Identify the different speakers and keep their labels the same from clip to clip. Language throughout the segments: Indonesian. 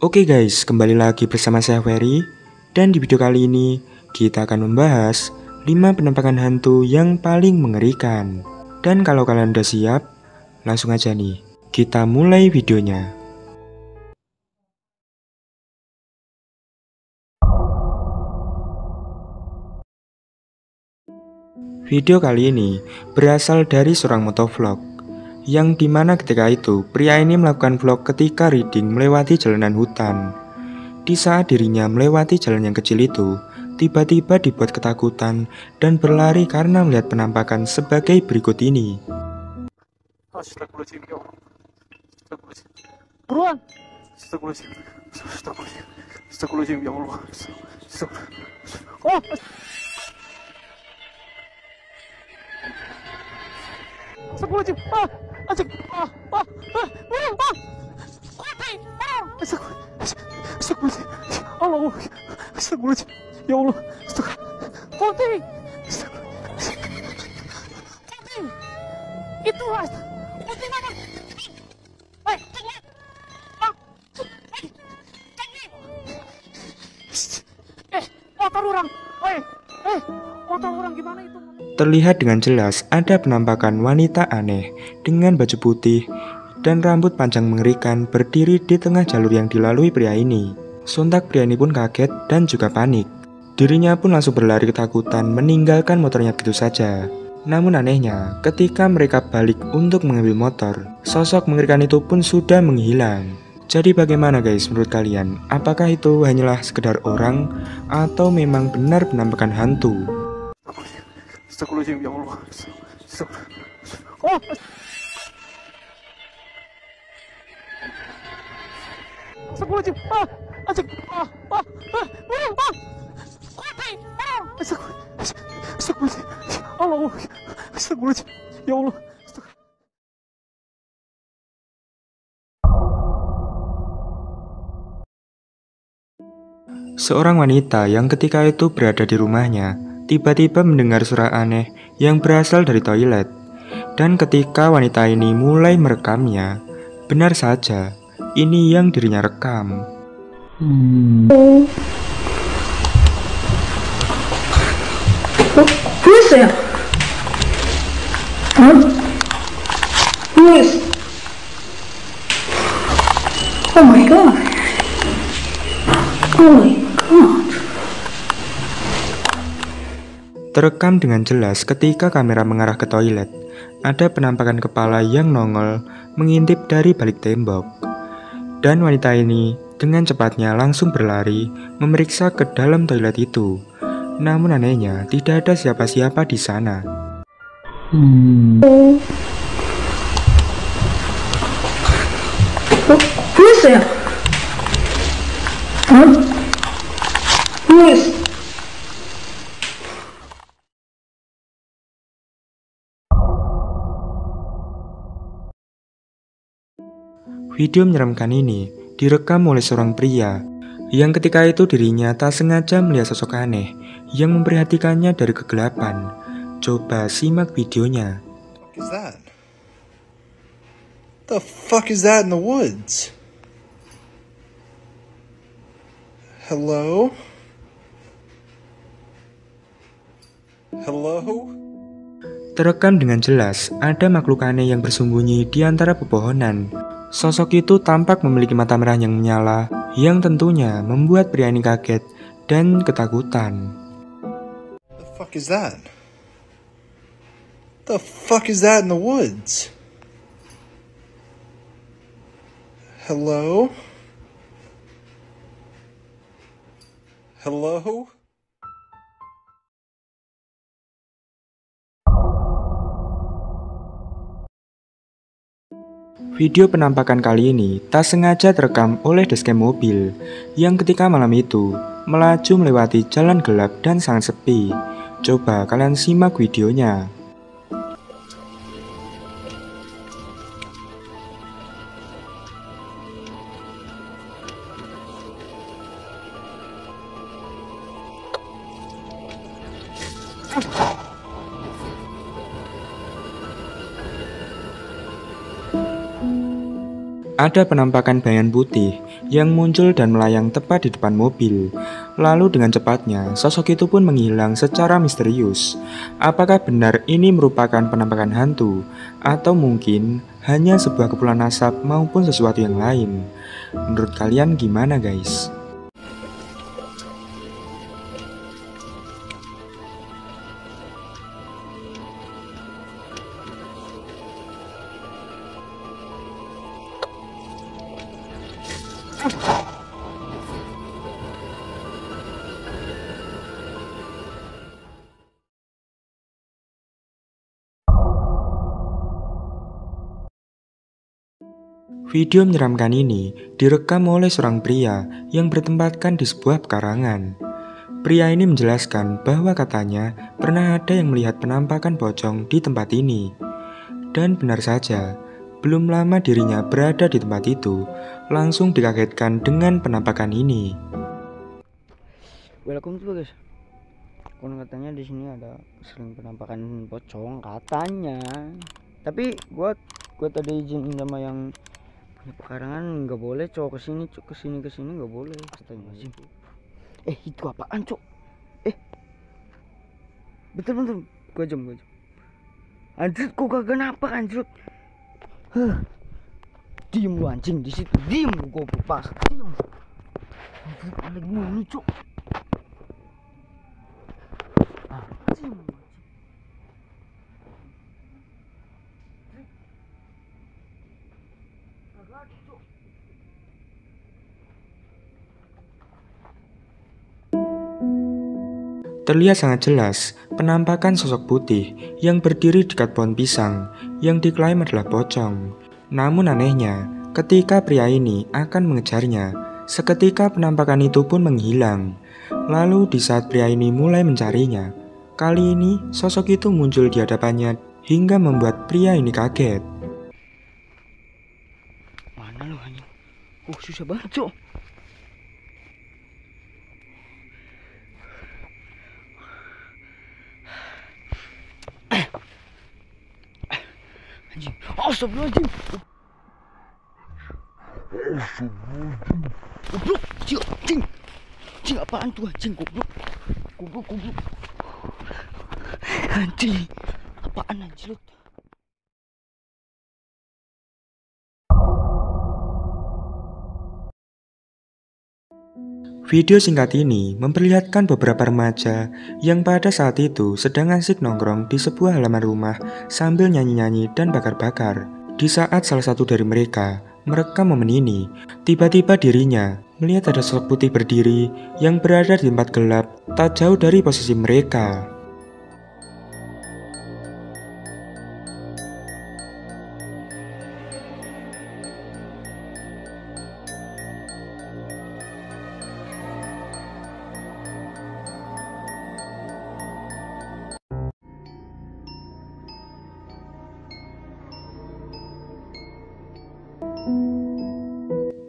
Speaker 1: Oke guys, kembali lagi bersama saya Ferry. Dan di video kali ini kita akan membahas 5 penampakan hantu yang paling mengerikan. Dan kalau kalian udah siap, langsung aja nih, kita mulai videonya. Video kali ini berasal dari seorang motovlog, yang dimana ketika itu pria ini melakukan vlog ketika reading melewati jalanan hutan. Di saat dirinya melewati jalan yang kecil itu, tiba-tiba dibuat ketakutan dan berlari karena melihat penampakan sebagai berikut ini.
Speaker 2: Astagfirullahaladzim, ya Allah. Astagfirullahaladzim. Buruan. Astagfirullahaladzim. Astagfirullahaladzim. Astagfirullahaladzim, ya Allah. Astagfirullahaladzim. Oh. Astagfirullahaladzim. Astagfirullahaladzim. Astagfirullahaladzim. Allah. Astagfirullahaladzim. Ya Allah. Astagfirullahaladzim. Astagfirullahaladzim. Itu Kunti mana? Motor orang. Motor orang gimana itu?
Speaker 1: Terlihat dengan jelas ada penampakan wanita aneh dengan baju putih dan rambut panjang mengerikan berdiri di tengah jalur yang dilalui pria ini. Sontak pria ini pun kaget dan juga panik. Dirinya pun langsung berlari ketakutan meninggalkan motornya begitu saja. Namun anehnya, ketika mereka balik untuk mengambil motor, sosok mengerikan itu pun sudah menghilang. Jadi bagaimana guys menurut kalian? Apakah itu hanyalah sekedar orang atau memang benar penampakan hantu?
Speaker 2: Astagfirullahaladzim, ya Allah. Oh. Astagfirullahaladzim. Astagfirullahaladzim. Allah. Astagfirullahaladzim. Ya Allah.
Speaker 1: Seorang wanita yang ketika itu berada di rumahnya tiba-tiba mendengar suara aneh yang berasal dari toilet. Dan ketika wanita ini mulai merekamnya, benar saja, ini yang dirinya rekam.
Speaker 3: Who is there? Huh? Who is? Oh my god. Oh my god.
Speaker 1: Terekam dengan jelas ketika kamera mengarah ke toilet. Ada penampakan kepala yang nongol mengintip dari balik tembok. Dan wanita ini dengan cepatnya langsung berlari memeriksa ke dalam toilet itu. Namun anehnya tidak ada siapa-siapa di sana.
Speaker 3: Who is there? Huh? Who is?
Speaker 1: Video menyeramkan ini direkam oleh seorang pria yang ketika itu dirinya tak sengaja melihat sosok aneh yang memperhatikannya dari kegelapan. Coba simak videonya.
Speaker 4: The fuck is that in the woods? Hello? Hello?
Speaker 1: Terekam dengan jelas ada makhluk aneh yang bersembunyi di antara pepohonan. Sosok itu tampak memiliki mata merah yang menyala, yang tentunya membuat pria ini kaget dan ketakutan.
Speaker 4: The fuck is that? The fuck is that in the woods? Hello? Hello?
Speaker 1: Video penampakan kali ini tak sengaja terekam oleh dashcam mobil yang ketika malam itu melaju melewati jalan gelap dan sangat sepi. Coba kalian simak videonya. ada penampakan bayangan putih yang muncul dan melayang tepat di depan mobil. Lalu dengan cepatnya, sosok itu pun menghilang secara misterius. Apakah benar ini merupakan penampakan hantu? Atau mungkin hanya sebuah kepulan asap maupun sesuatu yang lain? Menurut kalian gimana guys? Video menyeramkan ini direkam oleh seorang pria yang bertempatkan di sebuah pekarangan. Pria ini menjelaskan bahwa katanya pernah ada yang melihat penampakan pocong di tempat ini. Dan benar saja, belum lama dirinya berada di tempat itu, langsung dikagetkan dengan penampakan ini.
Speaker 5: Welcome to guys. Kon katanya di sini ada sering penampakan pocong katanya. Tapi gua tadi izin sama yang punya pekarangan, nggak boleh cowok kesini nggak boleh. Astagfirullahaladzim. Itu apaan cok? Bentar, gua jam. Anjir, kok kagak nampak anjir. Diem lu anjing di situ, diem lu goblok pas, diem. Anjir, paling mulu cok. Anjing.
Speaker 1: Terlihat sangat jelas penampakan sosok putih yang berdiri dekat pohon pisang yang diklaim adalah pocong. Namun anehnya, ketika pria ini akan mengejarnya, seketika penampakan itu pun menghilang. Lalu di saat pria ini mulai mencarinya, kali ini sosok itu muncul di hadapannya hingga membuat pria ini kaget.
Speaker 5: Mana lu anjing? Susah banget cok. Anjing, astagfirullahaladzim. Goblok, anjing. Anjing apaan tuh anjing, goblok. Anjing, apaan anjing lu?
Speaker 1: Video singkat ini memperlihatkan beberapa remaja yang pada saat itu sedang asik nongkrong di sebuah halaman rumah sambil nyanyi-nyanyi dan bakar-bakar. Di saat salah satu dari mereka merekam momen ini, tiba-tiba dirinya melihat ada sosok putih berdiri yang berada di tempat gelap tak jauh dari posisi mereka.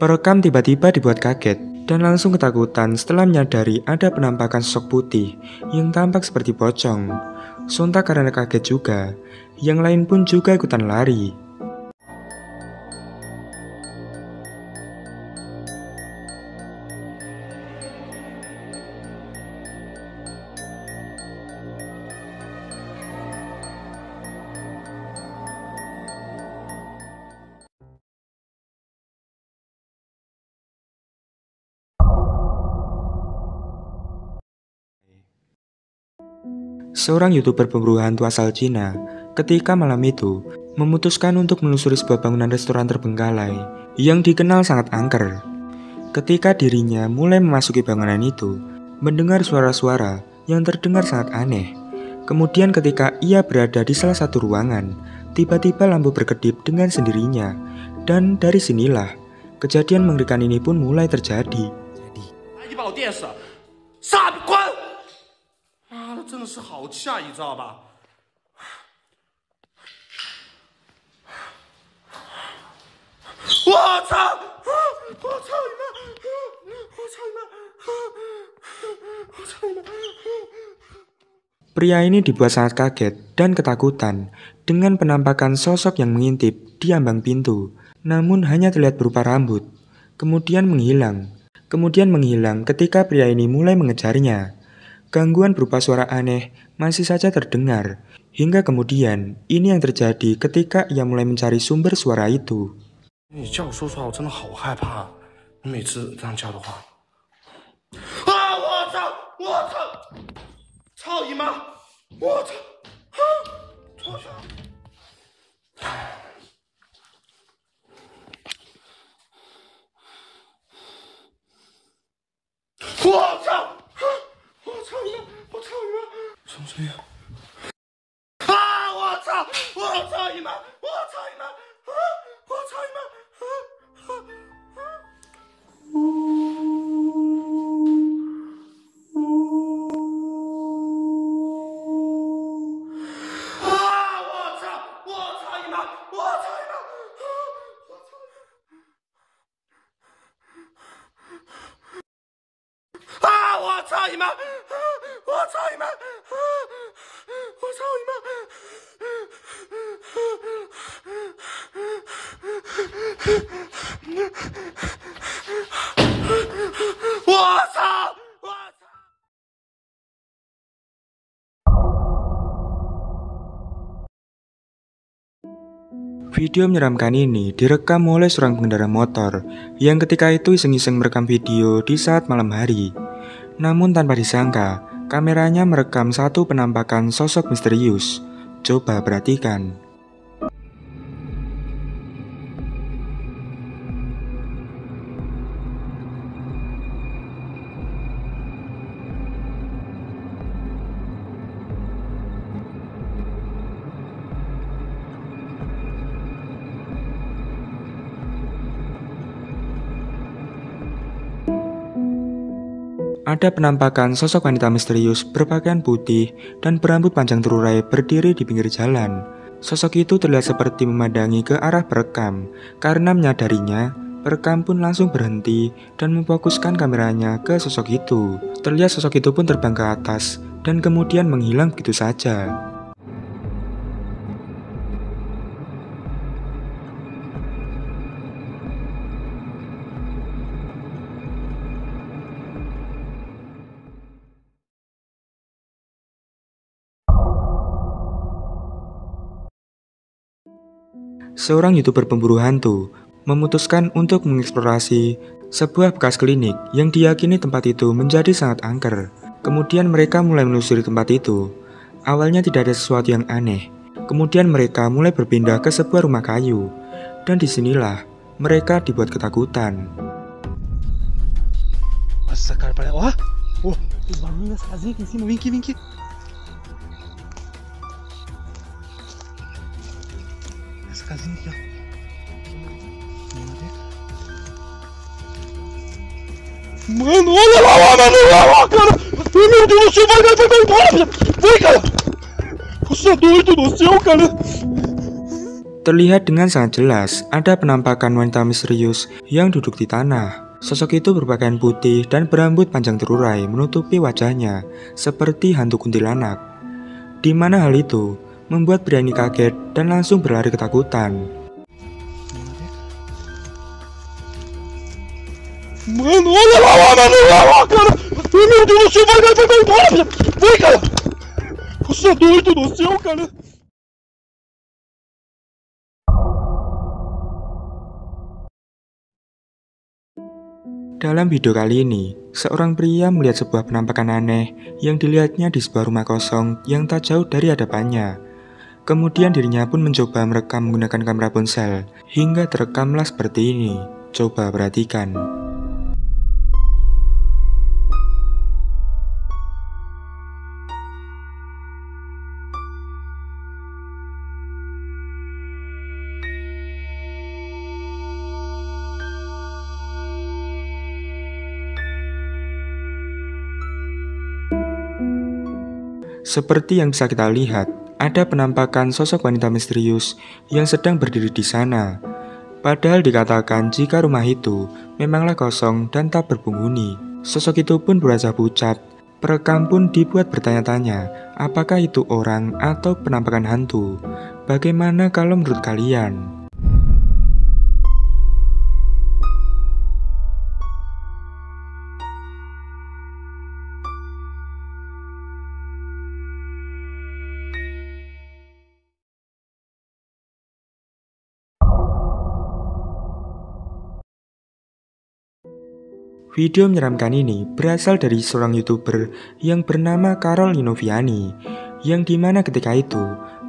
Speaker 1: Perekam tiba-tiba dibuat kaget dan langsung ketakutan setelah menyadari ada penampakan sosok putih yang tampak seperti pocong. Sontak karena kaget juga, yang lain pun juga ikutan lari. Seorang YouTuber pemburu hantu asal Cina ketika malam itu memutuskan untuk menelusuri sebuah bangunan restoran terbengkalai yang dikenal sangat angker. Ketika dirinya mulai memasuki bangunan itu, mendengar suara-suara yang terdengar sangat aneh. Kemudian ketika ia berada di salah satu ruangan, tiba-tiba lampu berkedip dengan sendirinya. Dan dari sinilah kejadian mengerikan ini pun mulai terjadi.
Speaker 6: 真的是好吓，你知道吧？我操！我操你妈！我操你妈！我操你妈！
Speaker 1: Pria ini dibuat sangat kaget dan ketakutan dengan penampakan sosok yang mengintip di ambang pintu. namun hanya terlihat berupa rambut, kemudian menghilang ketika pria ini mulai mengejarnya. Gangguan berupa suara aneh masih saja terdengar, hingga kemudian ini yang terjadi ketika ia mulai mencari sumber suara itu.
Speaker 6: 你叫我说出来，我真的好害怕。你每次这样叫的话，啊！我操！我操！操你妈！我操！啊！我操！我操！我操你妈！我操你妈！什么声音？啊！我操！我操你妈！我操你妈！啊！我操你妈！Video
Speaker 1: menyeramkan ini direkam oleh seorang pengendara motor yang ketika itu iseng-iseng merekam video di saat malam hari. Namun tanpa disangka, kameranya merekam satu penampakan sosok misterius. Coba perhatikan. Ada penampakan sosok wanita misterius berpakaian putih dan berambut panjang terurai berdiri di pinggir jalan. Sosok itu terlihat seperti memandangi ke arah perekam. Karena menyadarinya, perekam pun langsung berhenti dan memfokuskan kameranya ke sosok itu. Terlihat sosok itu pun terbang ke atas dan kemudian menghilang begitu saja. Seorang YouTuber pemburu hantu memutuskan untuk mengeksplorasi sebuah bekas klinik yang diyakini tempat itu menjadi sangat angker. Kemudian mereka mulai menelusuri tempat itu. Awalnya tidak ada sesuatu yang aneh. Kemudian mereka mulai berpindah ke sebuah rumah kayu. Dan disinilah mereka dibuat ketakutan.
Speaker 2: Nossa, cara, parece... Ó! Ó! Os barulhos das casinhas aqui em cima. Vem aqui, vem aqui. Essa casinha aqui, ó. Mano, olha lá, mano, olha lá, cara! Ai, meu Deus do céu, vai embora! Vai, cara! Você é doido do céu, cara!
Speaker 1: Terlihat dengan sangat jelas ada penampakan wanita misterius yang duduk di tanah. Sosok itu berpakaian putih dan berambut panjang terurai menutupi wajahnya seperti hantu kuntilanak. Di mana hal itu membuat pria ini kaget dan langsung berlari ketakutan.
Speaker 2: Mano, olha lá, mano, olha lá, cara! Ai, meu Deus do céu, vai embora! Vai, cara! Você é doido do céu, cara!
Speaker 1: Dalam video kali ini, seorang pria melihat sebuah penampakan aneh yang dilihatnya di sebuah rumah kosong yang tak jauh dari hadapannya. Kemudian dirinya pun mencoba merekam menggunakan kamera ponsel, hingga terekamlah seperti ini. Coba perhatikan. Seperti yang bisa kita lihat, ada penampakan sosok wanita misterius yang sedang berdiri di sana. Padahal dikatakan jika rumah itu memanglah kosong dan tak berpenghuni. Sosok itu pun berwajah pucat. Perekam pun dibuat bertanya-tanya, apakah itu orang atau penampakan hantu? Bagaimana kalau menurut kalian? Video menyeramkan ini berasal dari seorang YouTuber yang bernama Carol Inoviani, yang dimana ketika itu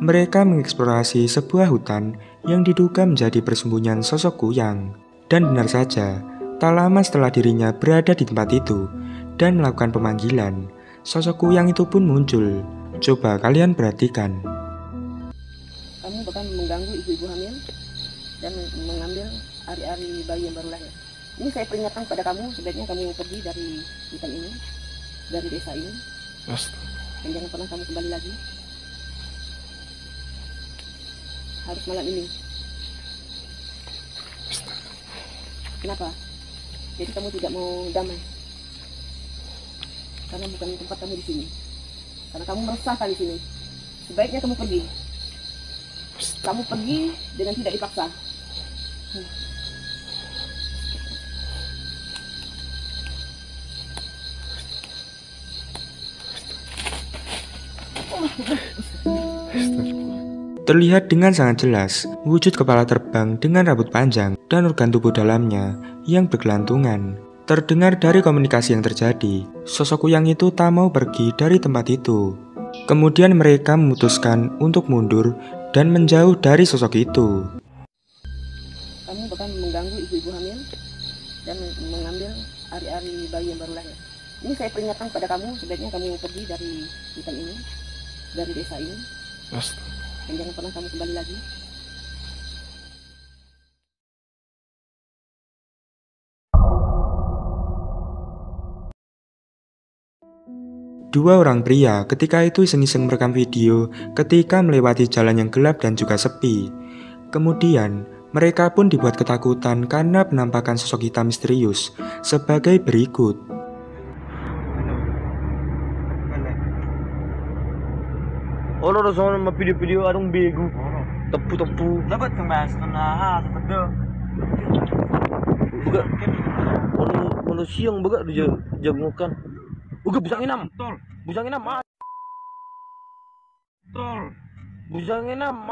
Speaker 1: mereka mengeksplorasi sebuah hutan yang diduga menjadi persembunyian sosok kuyang. Dan benar saja, tak lama setelah dirinya berada di tempat itu dan melakukan pemanggilan, sosok kuyang itu pun muncul. Coba kalian perhatikan.
Speaker 7: Kamu bahkan mengganggu ibu-ibu hamil dan mengambil ari-ari bayi yang baru lahir. Ini saya peringatkan kepada kamu, sebaiknya kamu pergi dari hutan ini, dari desa ini, dan jangan pernah kamu kembali lagi. Harus malam ini. Kenapa? Jadi kamu tidak mau damai? Karena bukan tempat kamu di sini. Karena kamu meresahkan di sini. Sebaiknya kamu pergi. Kamu pergi dengan tidak dipaksa.
Speaker 1: Terlihat dengan sangat jelas wujud kepala terbang dengan rambut panjang dan organ tubuh dalamnya yang bergelantungan. Terdengar dari komunikasi yang terjadi, sosok kuyang itu tak mau pergi dari tempat itu. Kemudian mereka memutuskan untuk mundur dan menjauh dari sosok itu.
Speaker 7: Kamu bahkan mengganggu ibu-ibu hamil dan mengambil ari-ari bayi yang baru lahir. Ini saya peringatkan kepada kamu, sebaiknya kamu pergi dari hutan ini, dari desa ini, dan jangan pernah kamu kembali lagi.
Speaker 1: Dua orang pria ketika itu iseng-iseng merekam video ketika melewati jalan yang gelap dan juga sepi. Kemudian, mereka pun dibuat ketakutan karena penampakan sosok hitam misterius sebagai berikut.
Speaker 2: Orang orang sama video-video adung bego. Tepu-tepu.
Speaker 5: Dapat kembali setengah betul.
Speaker 2: Bukan. Orang manusia yang baga dijagokan. Uga busangin am. Tol. Busangin am. Tol. Busangin am.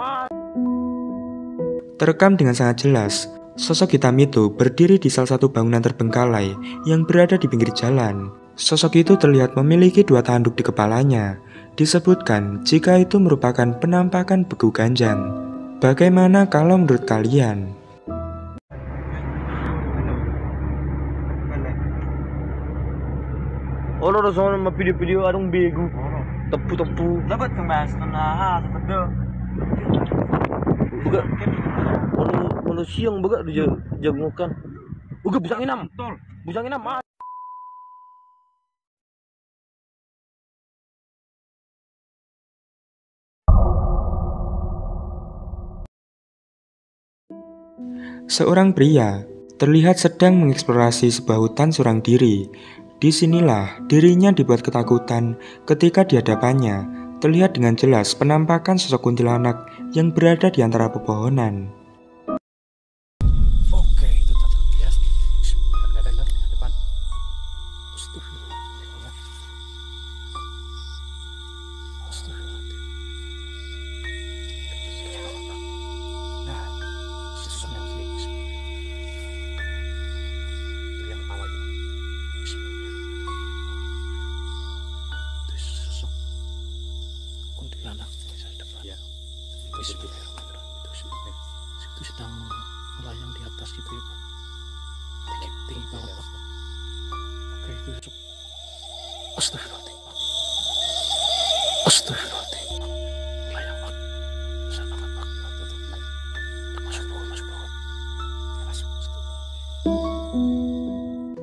Speaker 1: Terekam dengan sangat jelas, sosok hitam itu berdiri di salah satu bangunan terbengkalai yang berada di pinggir jalan. Sosok itu terlihat memiliki dua tanduk di kepalanya. Disebutkan jika itu merupakan penampakan begu ganjang. Bagaimana kalau menurut kalian?
Speaker 2: Orang sama video-video adung bego. Tepu-tepu.
Speaker 5: Dapat kembali setengah betul.
Speaker 2: Bukan. Orang manusia yang baga dijagokan. Uga busangin am. Tol. Busangin am.
Speaker 1: Seorang pria terlihat sedang mengeksplorasi sebuah hutan seorang diri. Disinilah dirinya dibuat ketakutan ketika di hadapannya terlihat dengan jelas penampakan sosok kuntilanak yang berada di antara pepohonan.
Speaker 6: Oke, itu tadi ya. Depan. Nah, sesuatu yang sih. Itu yang awal itu. Itu sosok kuntilanak di depan. Ya. Itu sedang melayang di atas gitu ya Pak. Tinggi banget Pak. Oke, itu sosok. Astagfirullahaladzim Pak. Astagfirullahaladzim Pak. Melayang Pak. Besar banget Pak. Tutup melayang. Masuk bawah. Masuk.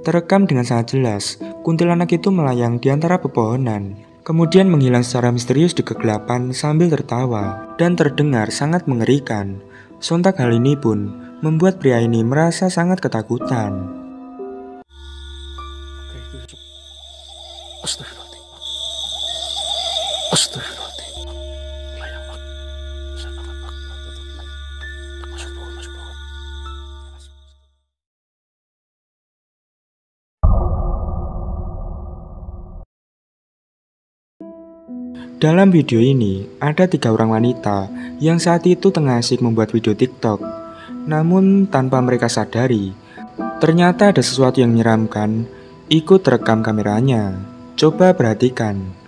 Speaker 1: Terekam dengan sangat jelas, kuntilanak itu melayang di antara pepohonan. Kemudian menghilang secara misterius di kegelapan sambil tertawa dan terdengar sangat mengerikan. Sontak hal ini pun membuat pria ini merasa sangat ketakutan.
Speaker 6: Oke, itu sosok. Astagfirullahaladzim Pak. Astagfirullahaladzim Pak. Melayang Pak. Besar banget Pak. Tutup melayang. Masuk bawah. Masuk.
Speaker 1: Dalam video ini, ada 3 orang wanita yang saat itu tengah asik membuat video TikTok. Namun tanpa mereka sadari, ternyata ada sesuatu yang menyeramkan ikut rekam kameranya. Coba perhatikan.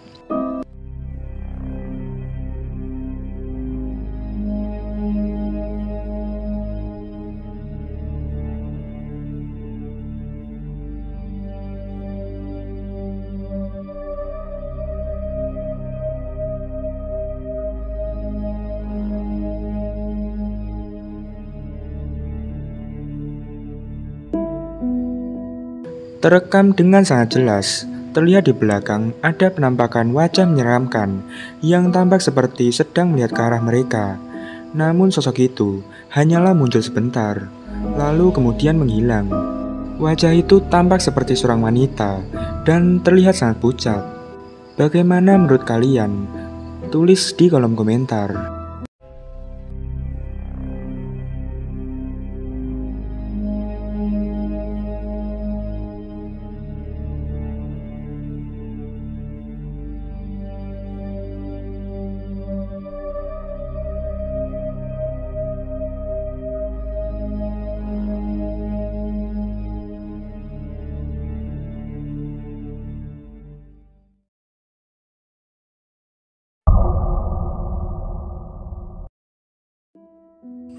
Speaker 1: Terekam dengan sangat jelas, terlihat di belakang ada penampakan wajah menyeramkan yang tampak seperti sedang melihat ke arah mereka. Namun sosok itu hanyalah muncul sebentar, lalu kemudian menghilang. Wajah itu tampak seperti seorang wanita dan terlihat sangat pucat. Bagaimana menurut kalian? Tulis di kolom komentar.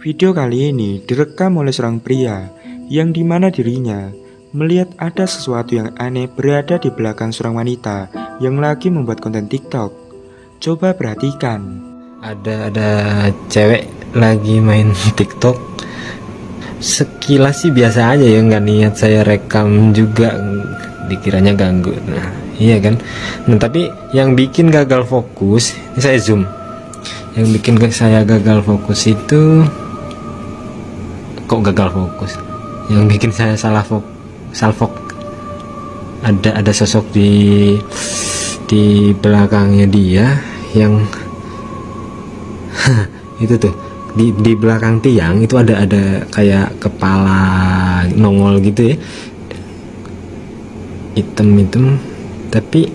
Speaker 1: Video kali ini direkam oleh seorang pria yang dimana dirinya melihat ada sesuatu yang aneh berada di belakang seorang wanita yang lagi membuat konten TikTok. Coba perhatikan.
Speaker 8: Ada cewek lagi main TikTok. Sekilas sih biasa aja ya, nggak niat saya rekam juga, dikiranya ganggu. Nah iya kan. Nah tapi yang bikin gagal fokus, ini saya zoom. Yang bikin saya gagal fokus itu kok gagal fokus? Yang bikin saya salah fokus, ada sosok di belakangnya dia yang itu tuh di belakang tiang itu ada kayak kepala nongol gitu ya, hitam, tapi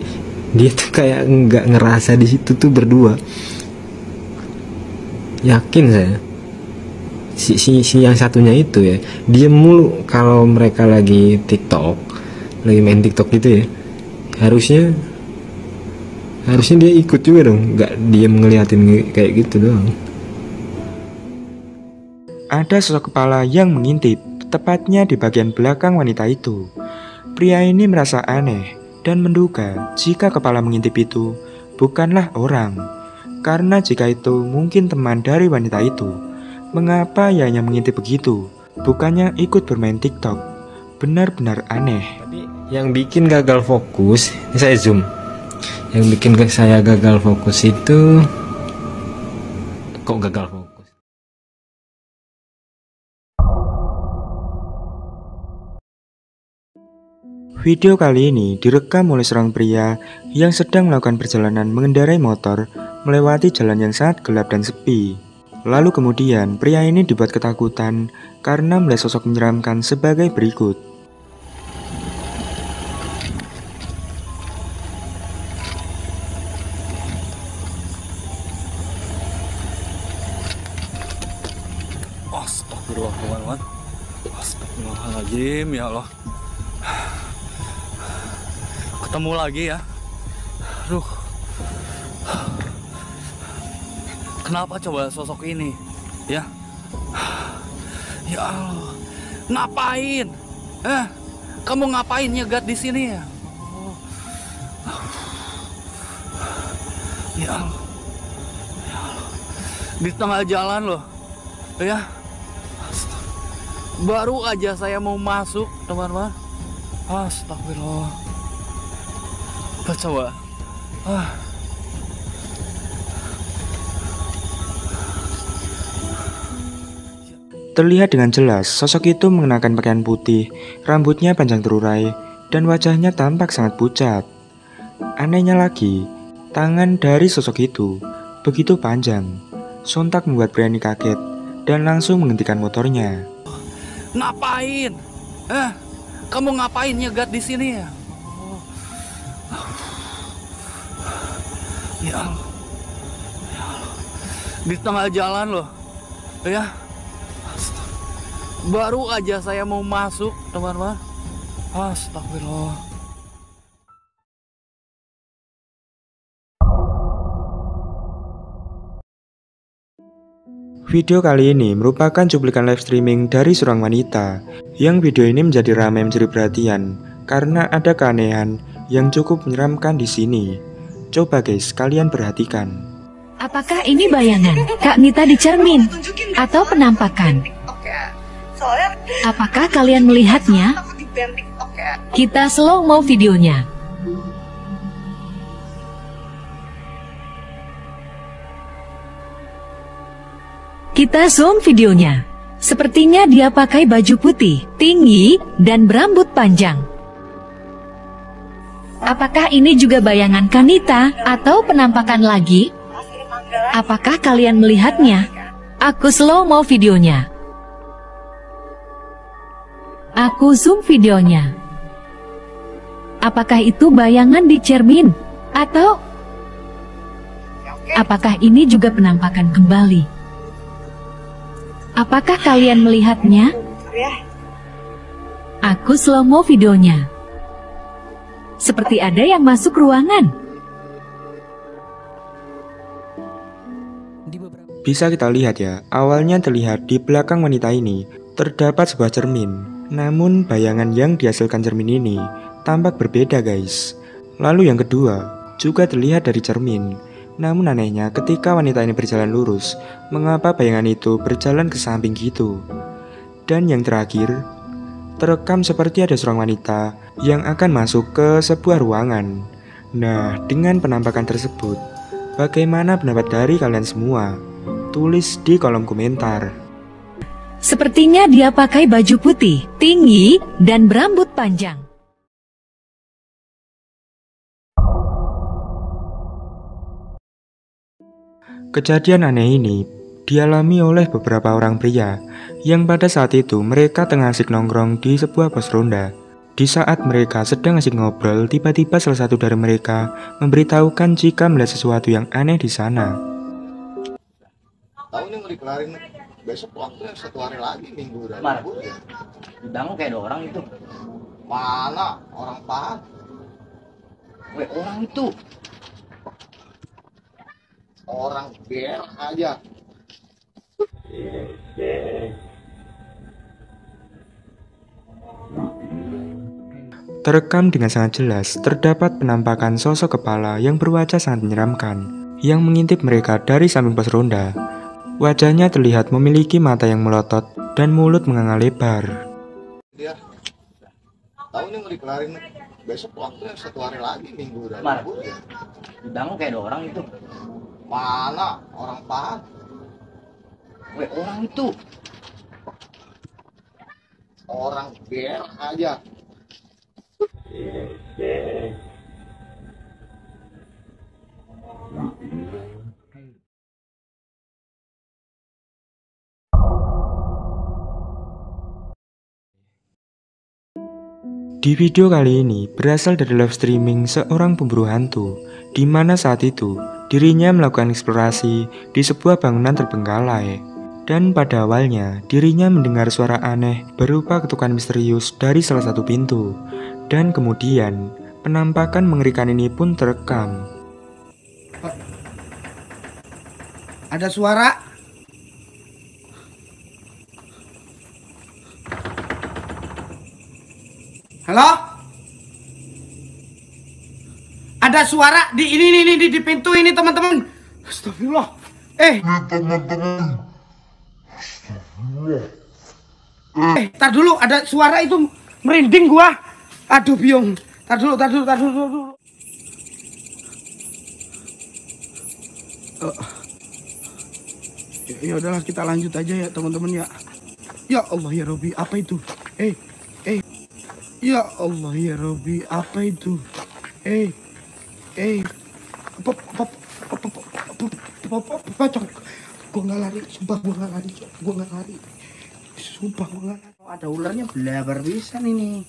Speaker 8: dia tuh kayak nggak ngerasa di situ tuh berdua. Yakin saya si yang satunya itu ya, dia mulu kalau mereka lagi main TikTok gitu ya. Harusnya dia ikut juga dong, nggak diam ngeliatin kayak gitu doang.
Speaker 1: Ada sosok kepala yang mengintip, tepatnya di bagian belakang wanita itu. Pria ini merasa aneh dan menduga jika kepala mengintip itu bukanlah orang. Karena jika itu mungkin teman dari wanita itu, mengapa ia hanya mengintip begitu, bukannya ikut bermain TikTok? Benar-benar aneh.
Speaker 8: Tapi yang bikin gagal fokus, ini saya zoom. Yang bikin saya gagal fokus itu kok gagal fokus?
Speaker 1: Video kali ini direkam oleh seorang pria yang sedang melakukan perjalanan mengendarai motor melewati jalan yang sangat gelap dan sepi. Lalu kemudian pria ini dibuat ketakutan karena melihat sosok menyeramkan sebagai berikut.
Speaker 2: Astagfirullahaladzim. Astagfirullahaladzim, ya Allah. Ketemu lagi ya. Aduh. Kenapa coba sosok ini? Ya. Ya Allah. Ngapain? Kamu ngapain nyegat di sini ya? Ya Allah. Ya Allah. Di tengah jalan loh. Ya. Baru aja saya mau masuk, teman-teman. Astagfirullah. Coba.
Speaker 1: Terlihat dengan jelas sosok itu mengenakan pakaian putih, rambutnya panjang terurai, dan wajahnya tampak sangat pucat. Anehnya lagi, tangan dari sosok itu begitu panjang, sontak membuat pria ini kaget dan langsung menghentikan motornya.
Speaker 2: Ngapain? Kamu ngapain nyegat di sini ya? Ya Allah. Ya Allah. Di tengah jalan loh. Ya. Baru aja saya mau masuk, teman-teman. Astagfirullah.
Speaker 1: Video kali ini merupakan cuplikan live streaming dari seorang wanita, yang video ini menjadi ramai mencuri perhatian karena ada keanehan yang cukup menyeramkan di sini. Coba guys, kalian perhatikan.
Speaker 9: Apakah ini bayangan Kak Nita di cermin atau penampakan? Apakah kalian melihatnya? Kita slow mo videonya. Kita zoom videonya. Sepertinya dia pakai baju putih, tinggi, dan berambut panjang. Apakah ini juga bayangan Kanita atau penampakan lagi? Apakah kalian melihatnya? Aku slow mo videonya. Aku zoom videonya. Apakah itu bayangan di cermin? Atau apakah ini juga penampakan kembali? Apakah kalian melihatnya? Aku slow mo videonya. Seperti ada yang masuk ruangan.
Speaker 1: Bisa kita lihat ya, awalnya terlihat di belakang wanita ini terdapat sebuah cermin. Namun bayangan yang dihasilkan cermin ini tampak berbeda guys. Lalu yang kedua, juga terlihat dari cermin. Namun anehnya ketika wanita ini berjalan lurus, mengapa bayangan itu berjalan ke samping gitu? Dan yang terakhir, terekam seperti ada seorang wanita yang akan masuk ke sebuah ruangan. Nah, dengan penampakan tersebut, bagaimana pendapat dari kalian semua? Tulis di kolom komentar.
Speaker 9: Sepertinya dia pakai baju putih, tinggi, dan berambut panjang.
Speaker 1: Kejadian aneh ini dialami oleh beberapa orang pria yang pada saat itu mereka tengah asik nongkrong di sebuah pos ronda. Di saat mereka sedang asik ngobrol, tiba-tiba salah satu dari mereka memberitahukan jika melihat sesuatu yang aneh di sana.
Speaker 6: Tahu nih mau dikelarin besok waktunya 1 hari lagi, minggu udah.
Speaker 5: Bidang kayak ada orang itu.
Speaker 6: Mana orang pahat?
Speaker 5: Orang itu.
Speaker 6: Orang ber aja.
Speaker 1: Terekam dengan sangat jelas, terdapat penampakan sosok kepala yang berwajah sangat menyeramkan, yang mengintip mereka dari samping pos ronda. Wajahnya terlihat memiliki mata yang melotot dan mulut menganga lebar.
Speaker 6: Dia tahu nih mau dikelarin besok waktunya 1 hari lagi, minggu udah.
Speaker 5: Bidang kayak ada orang itu.
Speaker 6: Mana orang pahat?
Speaker 5: Orang itu.
Speaker 6: Orang ber aja.
Speaker 1: Di video kali ini berasal dari live streaming seorang pemburu hantu, di mana saat itu dirinya melakukan eksplorasi di sebuah bangunan terbengkalai. Dan pada awalnya dirinya mendengar suara aneh berupa ketukan misterius dari salah satu pintu. Dan kemudian penampakan mengerikan ini pun terekam.
Speaker 2: Ada suara. Halo? Ada suara di ini di pintu ini teman-teman. Astagfirullah. Teman-teman. Astagfirullah. Tar dulu ada suara itu merinding gua. Aduh biung. Tar dulu. Ya udahlah kita lanjut aja ya teman-teman ya. Ya Allah ya Robi, apa itu? Ya Allah ya Robi, apa itu? Pocong. Gua nggak lari, sumpah gua nggak lari. Sumpah gua nggak lari. Ada ularnya belabar bisa nih.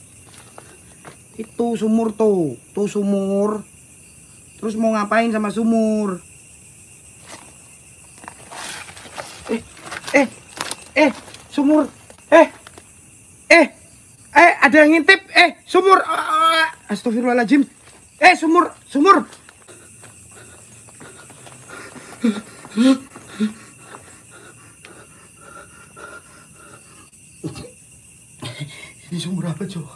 Speaker 2: Itu sumur tuh sumur. Terus mau ngapain sama sumur? Sumur. Ada yang ngintip. Sumur. Astagfirullahaladzim. Sumur.
Speaker 6: Apa, Cok?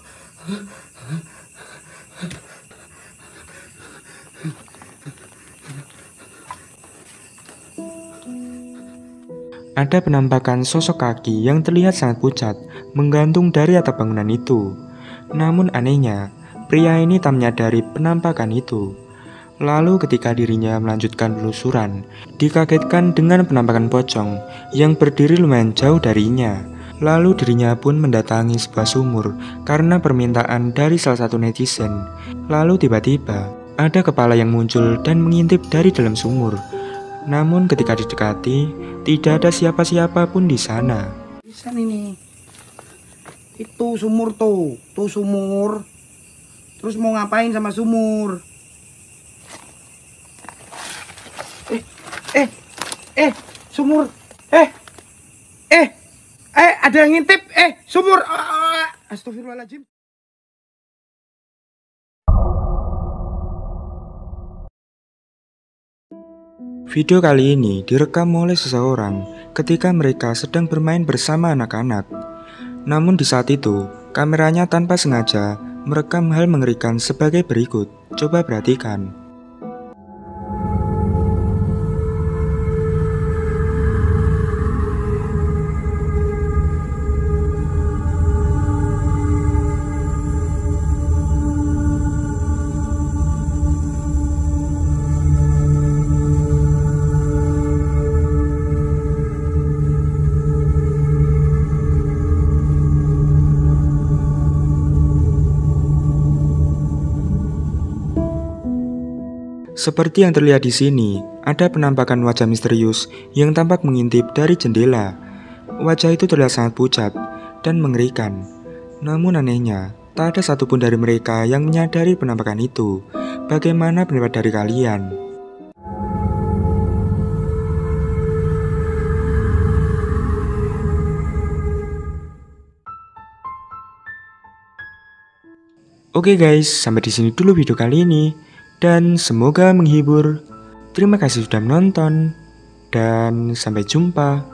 Speaker 1: Ada penampakan sosok kaki yang terlihat sangat pucat menggantung dari atap bangunan itu. Namun anehnya, pria ini tak menyadari penampakan itu. Lalu ketika dirinya melanjutkan penelusuran, dikagetkan dengan penampakan pocong yang berdiri lumayan jauh darinya. Lalu dirinya pun mendatangi sebuah sumur karena permintaan dari salah satu netizen. Lalu tiba-tiba ada kepala yang muncul dan mengintip dari dalam sumur. Namun ketika didekati, tidak ada siapa-siapa pun di sana.
Speaker 5: Bisa ini. Itu sumur tuh sumur. Terus mau ngapain sama sumur? Sumur. Ada yang ngintip. Sumur. Astagfirullahaladzim.
Speaker 1: Video kali ini direkam oleh seseorang ketika mereka sedang bermain bersama anak-anak. Namun di saat itu, kameranya tanpa sengaja merekam hal mengerikan sebagai berikut. Coba perhatikan. Seperti yang terlihat di sini, ada penampakan wajah misterius yang tampak mengintip dari jendela. Wajah itu terlihat sangat pucat dan mengerikan. Namun anehnya, tak ada satupun dari mereka yang menyadari penampakan itu. Bagaimana pendapat dari kalian? Oke guys, sampai di sini dulu video kali ini. Dan semoga menghibur. Terima kasih sudah menonton. Dan sampai jumpa.